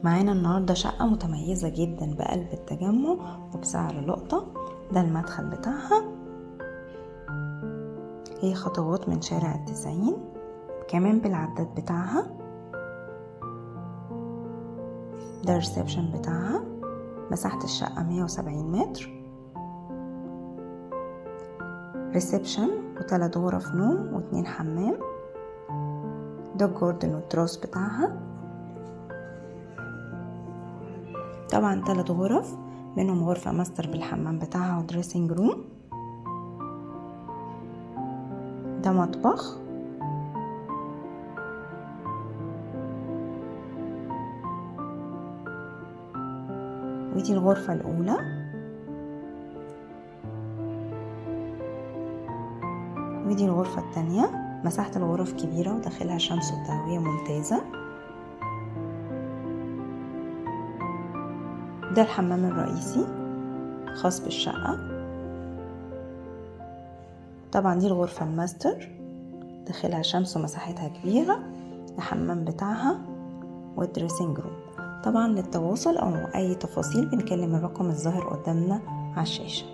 معانا النهاردة شقة متميزة جدا بقلب التجمع وبسعر لقطة. ده المدخل بتاعها، هي خطوات من شارع التسعين، كمان بالعداد بتاعها. ده الريسبشن بتاعها، مساحة الشقة 170 متر، ريسبشن و3 غرف نوم و2 حمام. ده الجاردن والتراس بتاعها، طبعا 3 غرف منهم غرفة ماستر بالحمام بتاعها ودريسنج روم. ده مطبخ، ودي الغرفة الأولى. ودي الغرفة التانية، مساحة الغرف كبيرة وداخلها شمس وتهوية ممتازة. ده الحمام الرئيسي خاص بالشقة. طبعا دي الغرفة الماستر، داخلها شمس ومساحتها كبيرة، الحمام بتاعها والدريسنج روم. طبعا للتواصل او اي تفاصيل بنكلم الرقم الظاهر قدامنا على الشاشة.